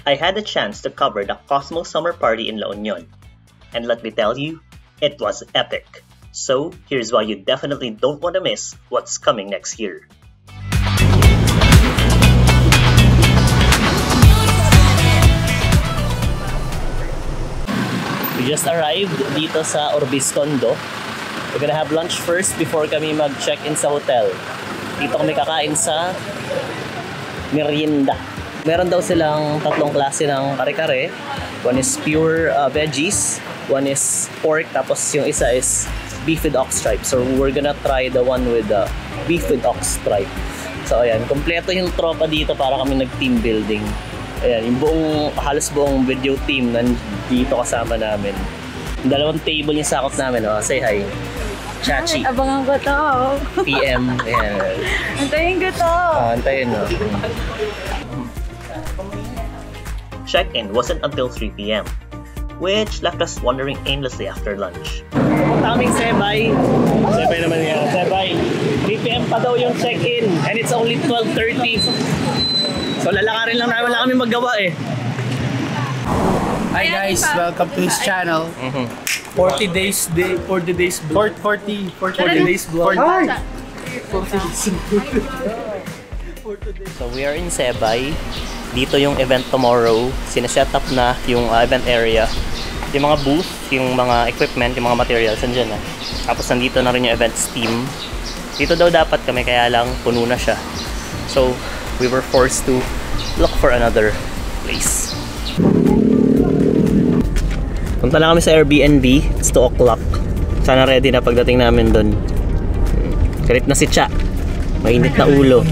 I had a chance to cover the Cosmos Summer Party in La Union, and let me tell you, it was epic. So here's why you definitely don't want to miss what's coming next year. We just arrived dito sa Orbis Condo. We're gonna have lunch first before kami mag-check-in sa hotel. Dito kami kakain sa merienda. Meron daw silang tatlong klase ng kare-kare. One is pure veggies, one is pork, tapos yung isa is beef with ox stripe. So we're gonna try the one with beef with ox stripe. So ayan, kompleto yung tropa dito para kami nag-team building. Ayan, yung halos buong video team nandito kasama namin. Dalawang table yung sakop namin. Oh, say hi. Chachi. Abangan ko to. PM. Ayan. Antayin ko to. Antayin, no? Check-in wasn't until 3 p.m., which left us wandering aimlessly after lunch. Taming Sebay. Sebay naman yan. Sebay. 3 p.m. pa daw yung check-in and it's only 12:30. So lalakarin lang namin, wala kami magawa eh. Hi guys, welcome to his channel. 40 days vlog. 40 days vlog. So we are in Sebay. Dito yung event tomorrow. Sinaset up na yung event area. Yung mga booth, yung mga equipment, yung mga materials andyan na. Tapos nandito na rin yung events team. Dito daw dapat kami, kaya lang puno na siya. So we were forced to look for another place. Punta lang kami sa Airbnb. It's 2 o'clock. Sana ready na pagdating namin doon. Galit na si Cha. Mainit na ulo.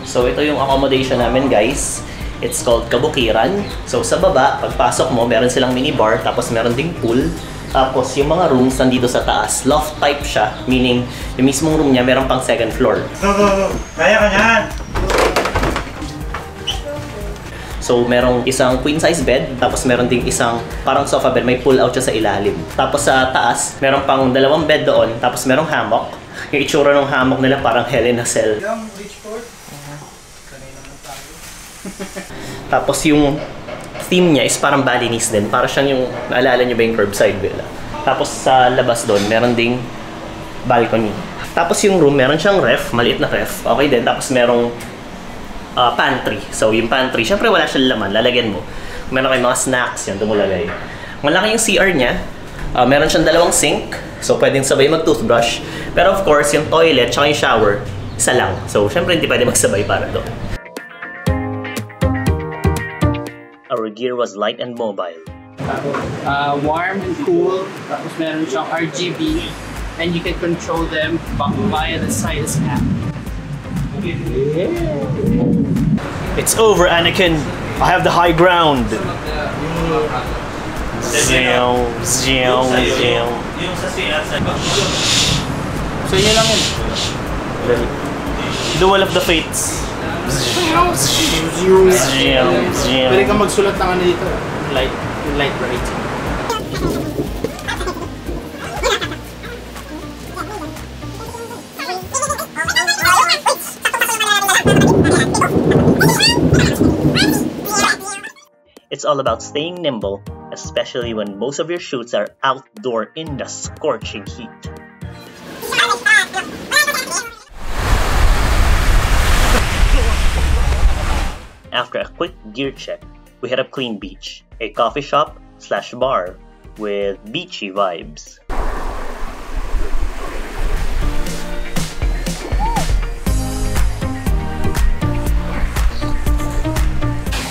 So ito yung accommodation namin, guys. It's called Kabukiran. So sa baba, pagpasok mo, meron silang minibar, tapos meron ding pool. Tapos yung mga rooms nandito sa taas, loft type siya, meaning yung mismong room niya meron pang second floor. Kaya ka yan! So merong isang queen size bed, tapos meron ding isang parang sofa bed, may pull out siya sa ilalim. Tapos sa taas, meron pang 2 bed doon, tapos merong hammock. Yung itsura ng hammock nila parang Hell in a Cell. Yung Bridgeport? Tapos yung theme niya is parang Balinese din. Para siyang yung, naalala niyo ba yung curbside villa? Tapos sa labas doon, meron ding balcony. Tapos yung room, meron siyang ref, maliit na ref. Okay din. Tapos merong pantry. So yung pantry, syempre wala siyang laman, lalagyan mo. Meron kayong mga snacks, yan, dumulagay. Malaki yung CR niya. Meron siyang 2 sink. So pwedeng sabay mag-toothbrush. Pero of course, yung toilet, tsaka yung shower, isa lang. So syempre hindi pwede magsabay para doon. Our gear was light and mobile. Warm and cool. Tapos meron siyang RGB. And you can control them via the Sidus app. It's over, Anakin. I have the high ground. So yun lang yun. Duel of the Fates. Pwede kang magsulat ng ano dito. Light bright. It's all about staying nimble, especially when most of your shoots are outdoor in the scorching heat. After a quick gear check, we hit up Clean Beach, a coffee shop / bar with beachy vibes.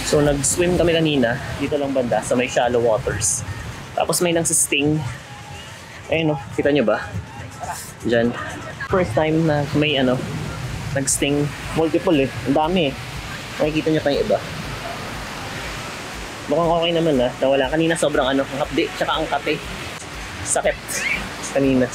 So nag-swim kami kanina, dito lang banda sa may shallow waters. Tapos may nagsisting. Ayun o, kita nyo ba? Diyan. First time na may nag-sting. Multiple eh, ang dami eh. Makikita nyo pa yung iba. Mukhang okay naman nawala. Kanina sobrang ang hapdi, tsaka ang kate. Sakit. Kanina.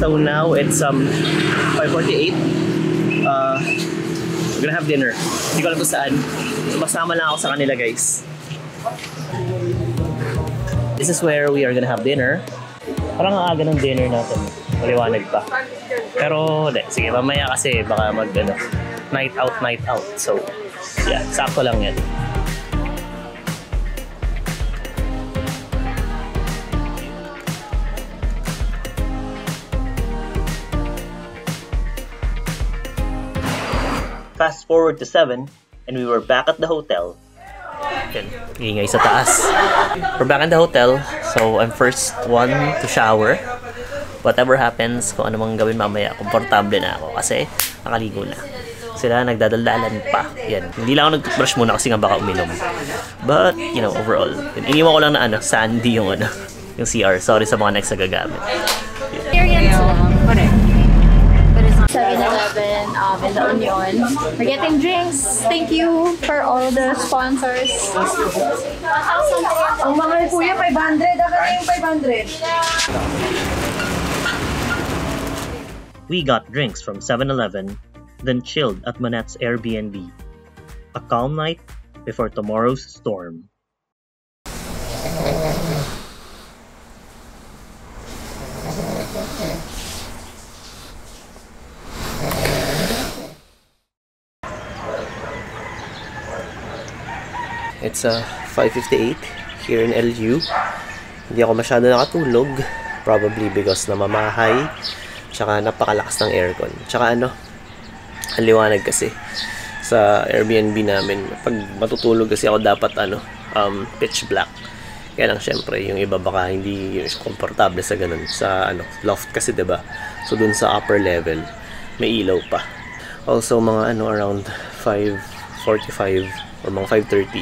So now it's 5:48. We're gonna have dinner. Hindi ko alam kung saan. Masama lang ako sa kanila, guys. This is where we are gonna have dinner. Parang ang aga ng dinner natin. Maliwanag pa. Pero, sige, mamaya kasi baka night out. So, yeah, sakto lang yan. Fast forward to 7, and we were back at the hotel. Yan, ingay sa taas. We're back at the hotel, so I'm first one to shower. Whatever happens, kung ano mang gawin mamaya, komportable na ako kasi nakaligo na. Sila nagdadaldalan pa. Yan. Hindi lang ako nag-brush muna kasi nga baka uminom. But, you know, overall, iniwan ko lang na sandy yung yung CR. Sorry sa mga next na gagamit. Experience correct. 7-Eleven in the Union. We're getting drinks. Thank you for all the sponsors. Ang mahal kuya, 500. Ako na yung 500. We got drinks from 7-Eleven, then chilled at Manette's Airbnb. A calm night before tomorrow's storm. It's 5:58 here in LU. Hindi ako masyado nakatulog. Probably because namamahay. Tsaka napakalakas ng aircon. Tsaka ang liwanag kasi sa Airbnb namin. Pag matutulog kasi ako dapat pitch black. Kaya lang syempre yung iba baka hindi komportable sa ganun. Sa loft kasi 'di ba? So dun sa upper level may ilaw pa. Also mga around 5:45 or mga 5:30.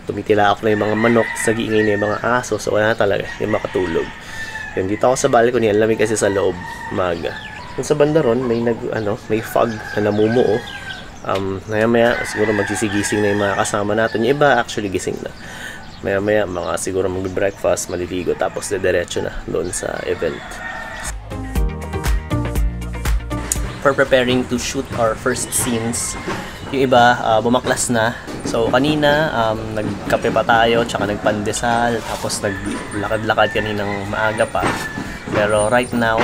Tumitila ako na yung mga manok, nag-iingay na yung mga aso, so wala na talaga yung makatulog. Yun, dito ako sa balcony, ang lamig kasi sa loob, umaga. Yung sa banda ron, may may fog na namumuo. Maya-maya, siguro magsisigising na yung mga kasama natin. Yung iba, actually gising na. Maya-maya, mga siguro mag-breakfast, maliligo, tapos diretso na doon sa event. For preparing to shoot our first scenes, yung iba, bumaklas na. So, kanina, nagkape pa tayo, tsaka nagpandesal, tapos naglakad-lakad kaninang maaga pa. Pero right now,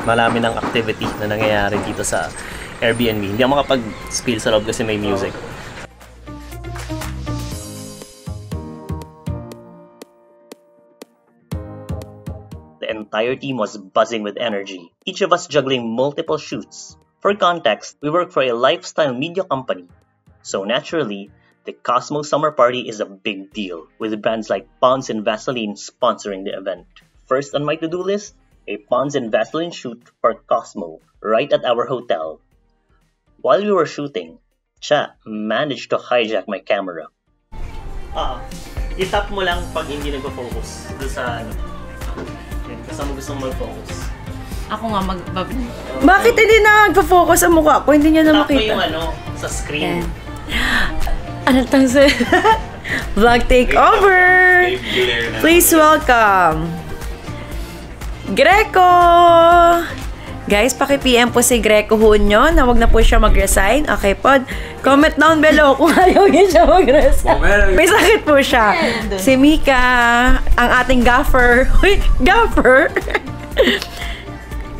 marami ng activity na nangyayari dito sa Airbnb. Hindi ako makapag-spill sa loob kasi may music. The entire team was buzzing with energy, each of us juggling multiple shoots. For context, we work for a lifestyle media company. So naturally, the Cosmo Summer Party is a big deal, with brands like Pond's and Vaseline sponsoring the event. First on my to-do list, a Pond's and Vaseline shoot for Cosmo, right at our hotel. While we were shooting, Cha managed to hijack my camera. I-tap mo lang pag hindi nagpo-focus. Doon sa kasama gusto mo mag-focus. Ako nga Bakit hindi na nagpo-focus ang mukha ko? Hindi niya na makita. Tap mo yung sa screen. Ano tang sa vlog takeover? Please welcome Greco! Guys, paki-PM po si Greco Hunyo na wag na po siya mag-resign. Okay po. Comment down below kung ayaw niya siya mag-resign. May sakit po siya. Si Mika, ang ating gaffer. Uy, gaffer!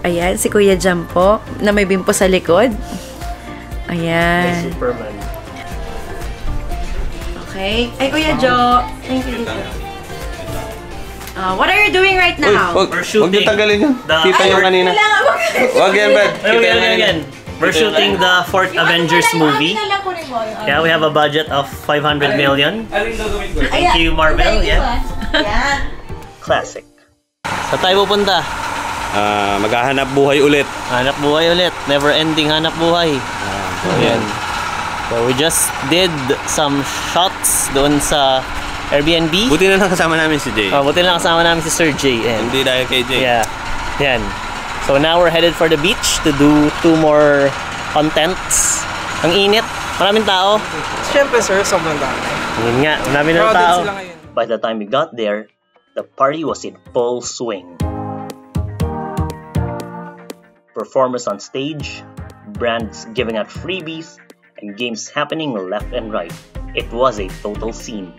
Ayan, si Kuya Jam po, na may bimpo sa likod. Ayan. Superman. Okay. Ay, Kuya Jo. Thank you. What are you doing right now? We're shooting. Huwag yung tagalin yun. Kita yung kanina. Huwag yan, Bed. Again. We're shooting the 4th Avengers movie. Yeah, we have a budget of 500 million. Thank you, Marvel. Yeah. Classic. Saan tayo pupunta? Maghahanap buhay ulit. Hanap buhay ulit. Never ending hanap buhay. So, yan. So, we just did some shots doon sa Airbnb. Buti na lang kasama namin si Jay. Buti na lang kasama namin si Sir Jay. Hindi dahil kay Jay. Yeah. Yan. So, now we're headed for the beach to do 2 more contents. Ang init. Maraming tao. Siyempre sir, sobrang dami. Yun nga. Maraming ng Crowded tao. sila ngayon. By the time we got there, the party was in full swing. performers on stage, brands giving out freebies, and games happening left and right. It was a total scene.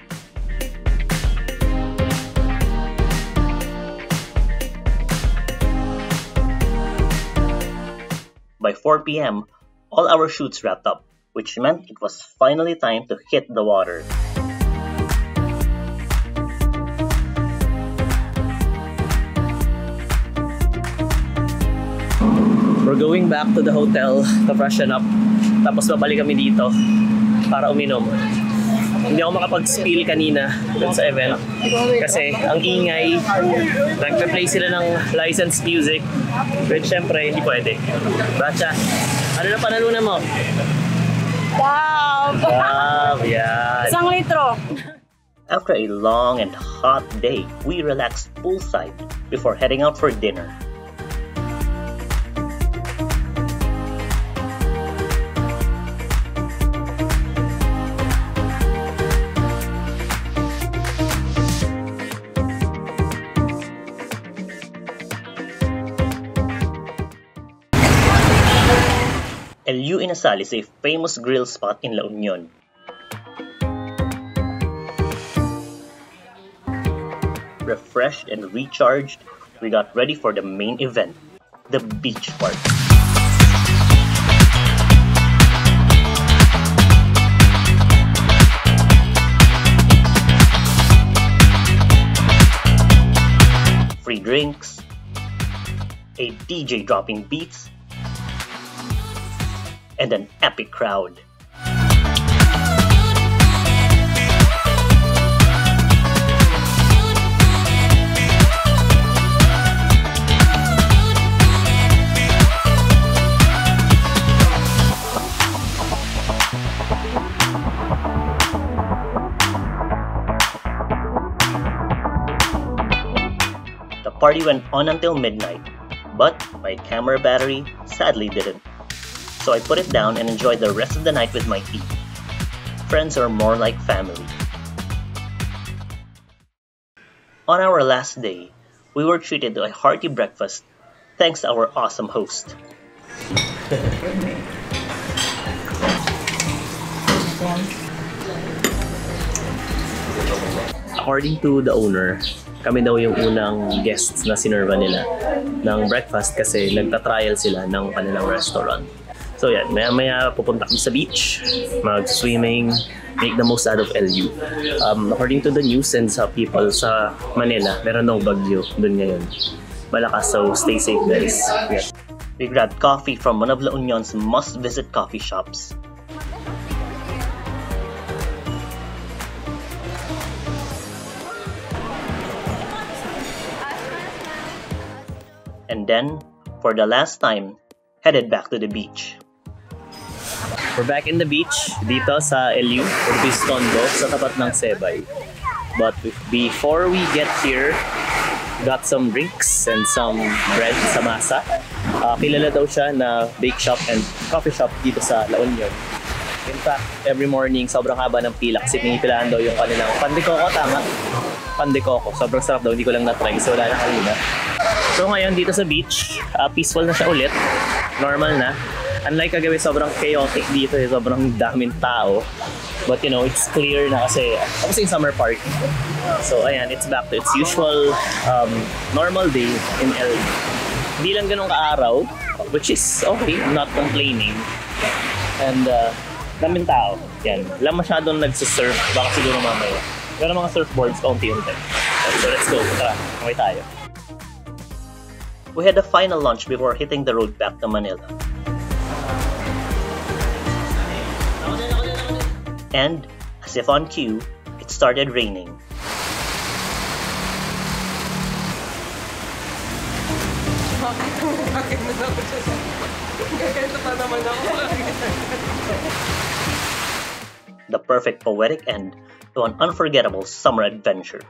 By 4 p.m., all our shoots wrapped up, which meant it was finally time to hit the water. We're going back to the hotel to freshen up. Tapos babalik kami dito para uminom. Hindi ako makapag-spill kanina dun sa event kasi ang ingay. Nagpe-play sila ng licensed music, which syempre hindi pwede. Bacha, ano na panalunan mo? Wow! Wow, yan. 1 litro. After a long and hot day, we relaxed poolside before heading out for dinner. LU Inasal is a famous grill spot in La Union. Refreshed and recharged, we got ready for the main event, the beach party. Free drinks, a DJ dropping beats, and an epic crowd. The party went on until midnight, but my camera battery sadly didn't. So I put it down and enjoyed the rest of the night with my team. Friends are more like family. On our last day, we were treated to a hearty breakfast thanks to our awesome host. According to the owner, kami daw yung unang guests na sinerva nila ng breakfast kasi nagta-trial sila ng kanilang restaurant. So yan, maya-maya pupunta kami sa beach, mag-swimming, make the most out of LU. According to the news and sa people sa Manila, meron daw bagyo dun ngayon. Malakas, so stay safe guys. Yeah. We grabbed coffee from one of La Union's must-visit coffee shops. And then, for the last time, headed back to the beach. We're back in the beach, dito sa LU, Obiscondo, sa tapat ng Sebay. But before we get here, got some drinks and some bread sa masa. Kilala daw siya na bake shop and coffee shop dito sa La Union. In fact, every morning, sobrang haba ng pila kasi pinipilaan daw yung kanilang pandekoko, tama? Pandekoko, sobrang sarap daw, hindi ko lang na-try kasi wala na kanina. So ngayon, dito sa beach, peaceful na siya ulit, normal na. Unlike kagabi, sobrang chaotic dito, sobrang daming tao. But you know, it's clear na kasi yung summer party. So ayan, it's back to its usual normal day in LA. Hindi lang ganun kaaraw, which is okay, I'm not complaining. And daming tao, yan. Wala masyadong nagsisurf, baka siguro mamaya. Pero mga surfboards, kaunti-unti. So let's go, tara, okay tayo. We had a final lunch before hitting the road back to Manila. And, as if on cue, it started raining. The perfect poetic end to an unforgettable summer adventure.